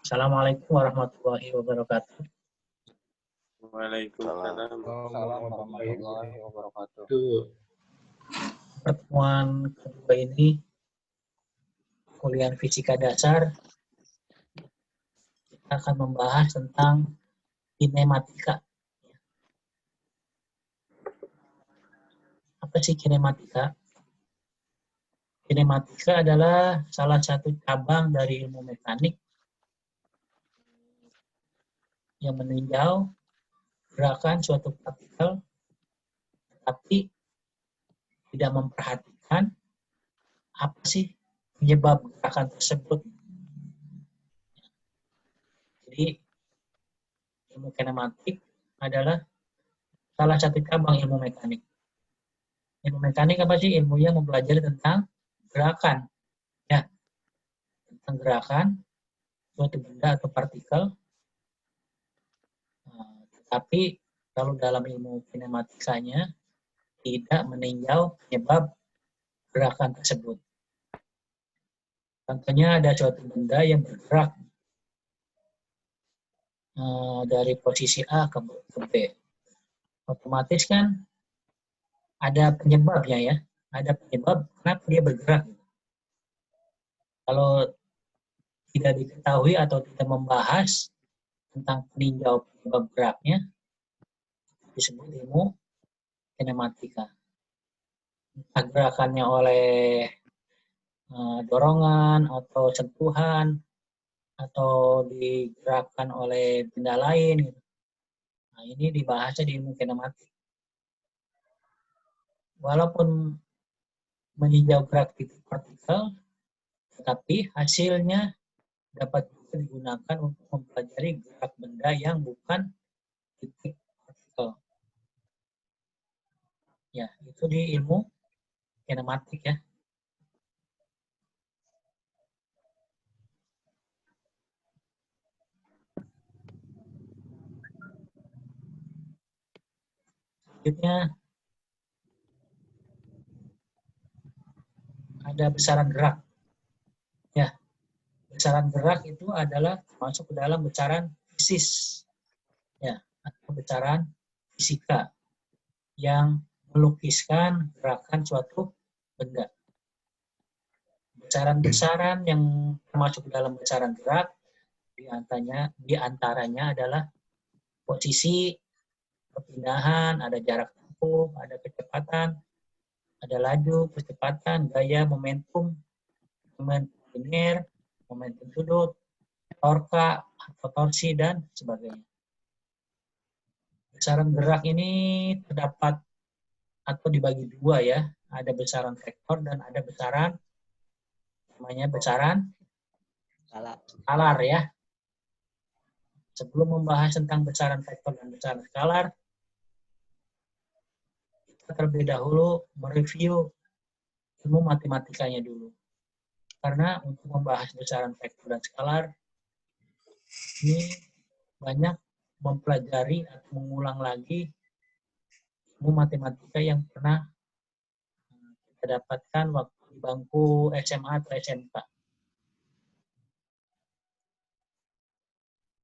Assalamualaikum warahmatullahi wabarakatuh. Waalaikumsalam. Warahmatullahi wabarakatuh. Pertemuan kedua ini kuliah fisika dasar, kita akan membahas tentang kinematika. Apa sih kinematika? Kinematika adalah salah satu cabang dari ilmu mekanik yang meninjau gerakan suatu partikel, tapi tidak memperhatikan apa sih penyebab gerakan tersebut. Jadi, ilmu kinematik adalah salah satu cabang ilmu mekanik. Ilmu mekanik apa sih? Ilmu yang mempelajari tentang gerakan. Ya, tentang gerakan suatu benda atau partikel. Tapi kalau dalam ilmu kinematikanya tidak meninjau penyebab gerakan tersebut. Contohnya ada suatu benda yang bergerak dari posisi A ke B. Otomatis kan ada penyebabnya ya. Ada penyebab kenapa dia bergerak. Kalau tidak diketahui atau tidak membahas tentang peninjau penyebab geraknya, disebut ilmu kinematika. Entah gerakannya oleh dorongan atau sentuhan atau digerakkan oleh benda lain. Nah, ini dibahasnya di ilmu kinematik. Walaupun meninjau gerak titik partikel, tetapi hasilnya dapat juga digunakan untuk mempelajari gerak benda yang bukan titik partikel. Ya, itu di ilmu kinematik ya. Selanjutnya ada besaran gerak. Ya, besaran gerak itu adalah masuk ke dalam besaran fisis. Ya, atau besaran fisika yang melukiskan gerakan suatu benda. Besaran-besaran yang termasuk dalam besaran gerak di antaranya adalah posisi, perpindahan, ada jarak tempuh, ada kecepatan, ada laju, kecepatan, gaya, momentum linear, momentum sudut, torka, atau torsi, dan sebagainya. Besaran gerak ini terdapat atau dibagi dua ya. Ada besaran vektor dan ada besaran namanya besaran skalar ya. Sebelum membahas tentang besaran vektor dan besaran skalar, kita terlebih dahulu mereview ilmu matematikanya dulu. Karena untuk membahas besaran vektor dan skalar, ini banyak mempelajari atau mengulang lagi ilmu matematika yang pernah kita dapatkan waktu di bangku SMA atau SMK.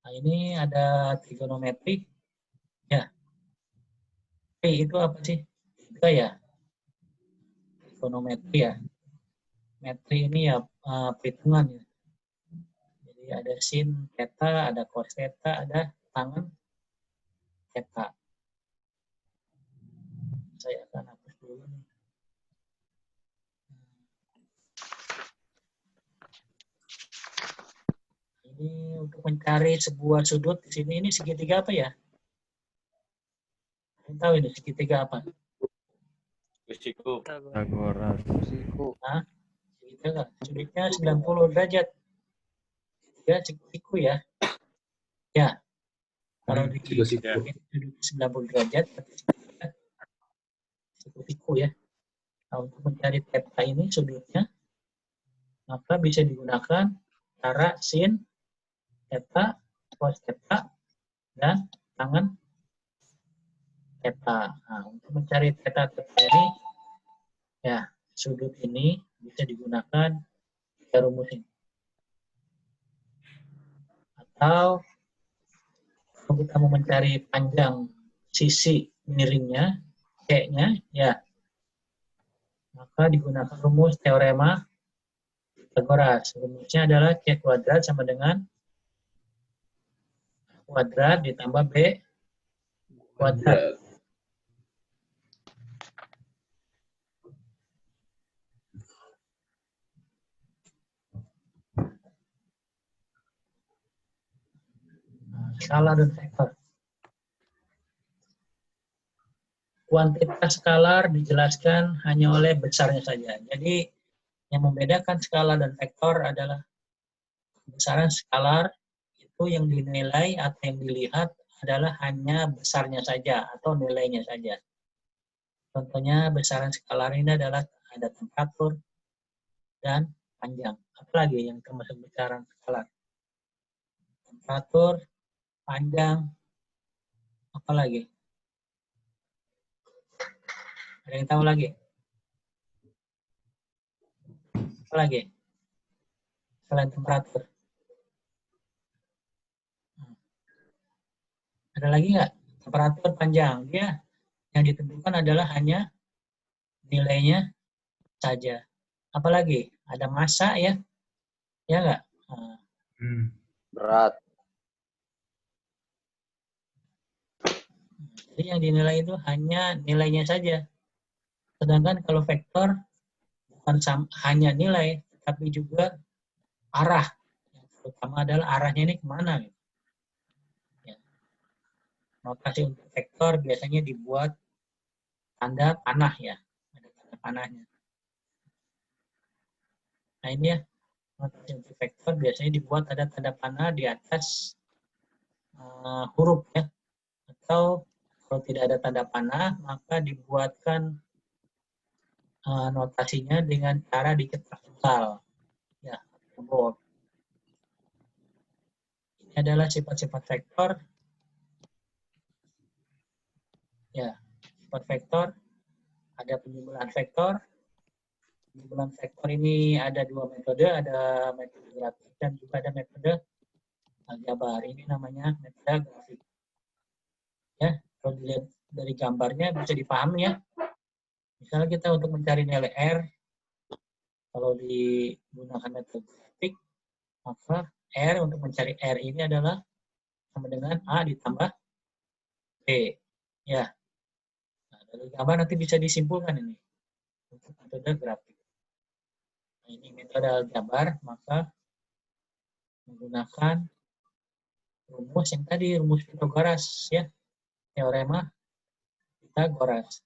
Nah, ini ada trigonometri. Ya. Itu apa sih? Itu ya. Trigonometri ya. Metri ini ya perhitungan ya. Jadi ada sin theta, ada cos theta, ada tangen theta. Saya akan hapus dulu nih. Ini untuk mencari sebuah sudut di sini, ini segitiga apa ya? Kalian tahu ini segitiga apa? Siku. Nah, segitiga sudutnya 90 derajat. Ya, siku ya. Ya. Kalau di sudut 90 derajat, siku ya. Nah, untuk mencari theta ini sudutnya, maka bisa digunakan cara sin theta, cos theta, dan tangen theta. Nah, untuk mencari theta ini, ya sudut ini bisa digunakan 3 rumus ini. Atau kalau kita mau mencari panjang sisi miringnya, C-nya, ya, maka digunakan rumus teorema Pythagoras. Rumusnya adalah C kuadrat sama dengan A kuadrat ditambah B kuadrat. Skala dan vektor. Kuantitas skalar dijelaskan hanya oleh besarnya saja. Jadi yang membedakan skala dan vektor adalah besaran skalar itu yang dinilai atau yang dilihat adalah hanya besarnya saja atau nilainya saja. Contohnya besaran skalar ini adalah ada temperatur dan panjang. Apalagi yang termasuk besaran skalar? Temperatur, panjang, apalagi? Ada yang tahu lagi? Apalagi? Selain temperatur. Ada lagi nggak? Temperatur panjang. Dia yang ditentukan adalah hanya nilainya saja. Apalagi? Ada massa ya? Ya nggak? Nah, Berat. jadi yang dinilai itu hanya nilainya saja. Sedangkan kalau vektor bukan hanya nilai, tapi juga arah. Yang terutama adalah arahnya ini kemana. Gitu. Ya. Notasi untuk vektor biasanya dibuat tanda panah ya. Ada tanda panahnya. Nah ini ya, notasi untuk vektor biasanya dibuat ada tanda panah di atas huruf ya. Atau kalau tidak ada tanda panah, maka dibuatkan notasinya dengan cara dicetak tunggal. Ya, bold. Ini adalah sifat-sifat vektor. Ya, sifat vektor. Ada penjumlahan vektor. Penjumlahan vektor ini ada dua metode, ada metode grafik dan juga ada metode aljabar. Ini namanya metode grafik. Ya, kalau dilihat dari gambarnya bisa dipahami ya. Misalnya kita untuk mencari nilai R, kalau digunakan metode grafik, maka R untuk mencari R ini adalah sama dengan A ditambah B. Ya. Nah, dari gambar nanti bisa disimpulkan ini untuk metode grafik. Nah, ini metode aljabar, maka menggunakan rumus yang tadi, rumus Pythagoras ya. Teorema Pythagoras.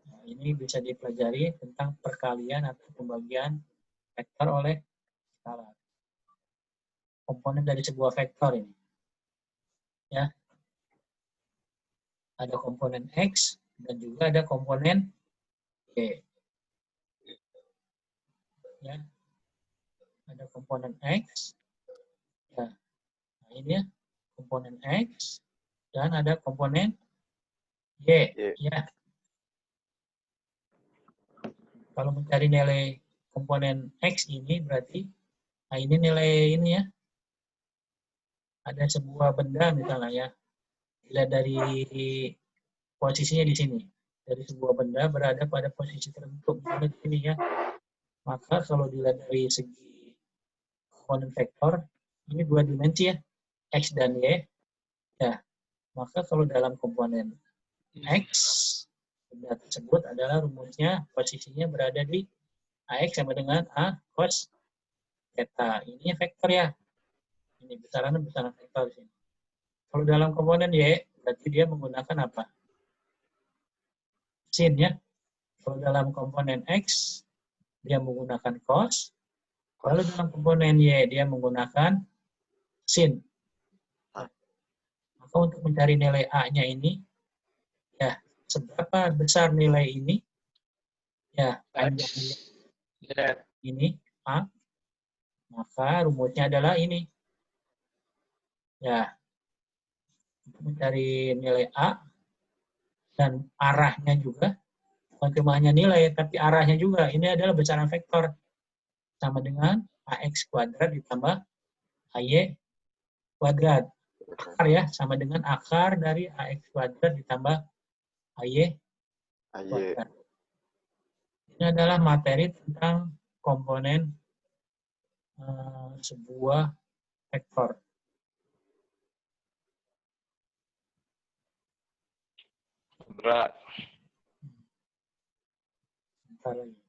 Nah, ini bisa dipelajari tentang perkalian atau pembagian vektor oleh skalar. Komponen dari sebuah vektor ini. Ya. Ada komponen X dan juga ada komponen Y. Ya. Ada komponen X. Ya. Nah, ini ya, komponen X dan ada komponen Y. Ya. Kalau mencari nilai komponen X ini berarti, nah ini nilai ini ya. Ada sebuah benda misalnya ya. Dilihat dari posisinya di sini. Dari sebuah benda berada pada posisi tertentu misalnya di sini ya. Maka kalau dilihat dari segi komponen vektor, ini dua dimensi ya. X dan Y. Ya. Maka kalau dalam komponen X, benda tersebut adalah rumusnya posisinya berada di AX sama dengan A cos theta. Ini vektor ya. Ini besaran vektor di sini. Kalau dalam komponen Y, berarti dia menggunakan apa? Sin ya. Kalau dalam komponen X, dia menggunakan cos. Kalau dalam komponen Y, dia menggunakan sin. Maka untuk mencari nilai A-nya ini, ya, seberapa besar nilai ini, ya, panjangnya ini, A, maka rumusnya adalah ini. Ya, untuk mencari nilai A, dan arahnya juga, bukan cuma hanya nilai, tapi arahnya juga. Ini adalah besaran vektor. Sama dengan AX kuadrat ditambah AY kuadrat. Akar ya, sama dengan akar dari AX kuadrat ditambah AY kuadrat. Ini adalah materi tentang komponen sebuah vektor. Berat. Bentar lagi.